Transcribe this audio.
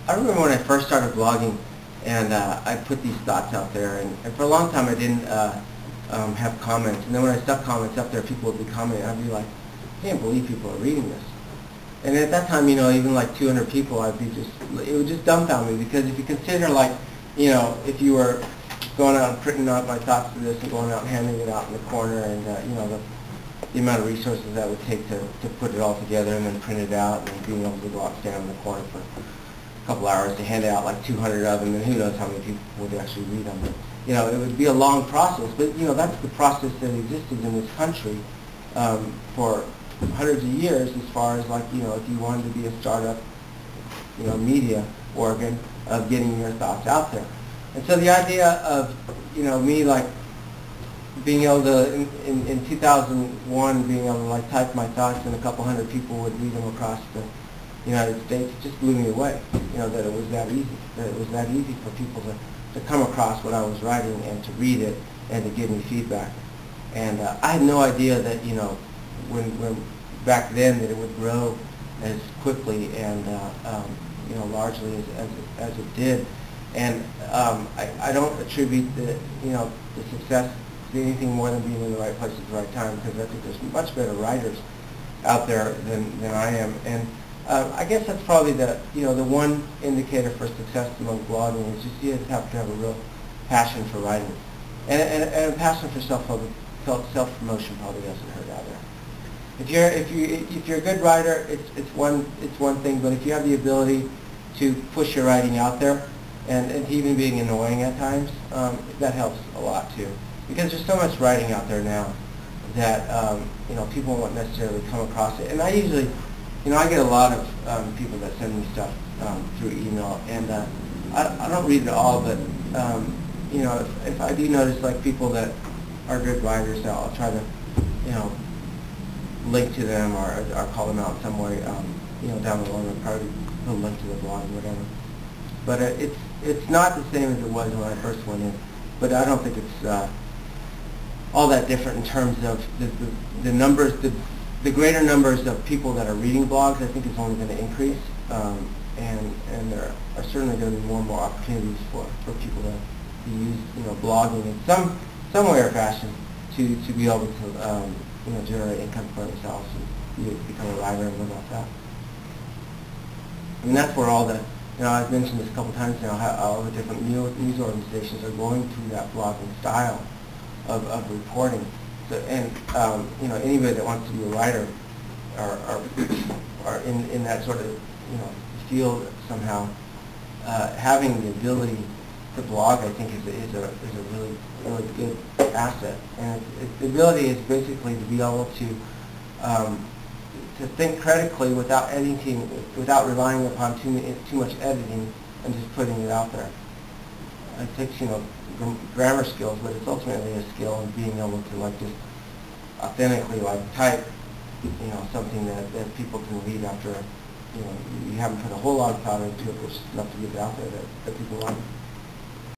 I remember when I first started blogging, and I put these thoughts out there, and for a long time I didn't have comments. And then when I stuck comments up there, people would be commenting. I'd be like, I can't believe people are reading this. And at that time, even like 200 people, it would just dumbfound me, because if you consider, like, if you were going out and printing out my thoughts to this and going out and handing it out in the corner, and the amount of resources that would take to put it all together and then print it out, and then being able to go out and stand in the corner for a couple hours to hand out like 200 of them, and who knows how many people would actually read them. But, it would be a long process, but that's the process that existed in this country for hundreds of years, as far as, like, if you wanted to be a startup, media organ of getting your thoughts out there. And so the idea of, me, like, being able to, in 2001, being able to, like, type my thoughts and a couple hundred people would read them across the United States, it just blew me away, that it was that easy, for people to come across what I was writing and to read it and to give me feedback. And I had no idea that, when back then, that it would grow as quickly and, largely as it did. And I don't attribute the success to anything more than being in the right place at the right time, because I think there's much better writers out there than I am. And I guess that's probably the one indicator for success among blogging is just you have to have a real passion for writing, and a passion for self-promotion probably doesn't hurt out there. If you're a good writer, it's one thing, but if you have the ability to push your writing out there, and even being annoying at times, that helps a lot too. Because there's so much writing out there now that people won't necessarily come across it. And I usually, I get a lot of people that send me stuff through email, and I don't read it all, but if I do notice, like, people that are good writers, I'll try to link to them or call them out some way down the line. I'll probably put a link to the blog or whatever. But it's not the same as it was when I first went in. But I don't think it's all that different in terms of the numbers. The greater numbers of people that are reading blogs, I think, is only going to increase, and there are certainly going to be more and more opportunities for people to use blogging in some way or fashion to be able to generate income for themselves and become a writer and live off that. I mean, that's where all the I've mentioned this a couple times now, how all the different news organizations are going through that blogging style of reporting. So, and anybody that wants to be a writer are in that sort of field somehow. Having the ability to blog, I think, is a really good asset. And the ability is basically to be able to think critically without editing, without relying upon too much editing, and just putting it out there. It takes grammar skills, but it's ultimately a skill in being able to, like, just authentically, like, type something that people can read after you haven't put a whole lot of thought into it, but just enough to get it out there that people want.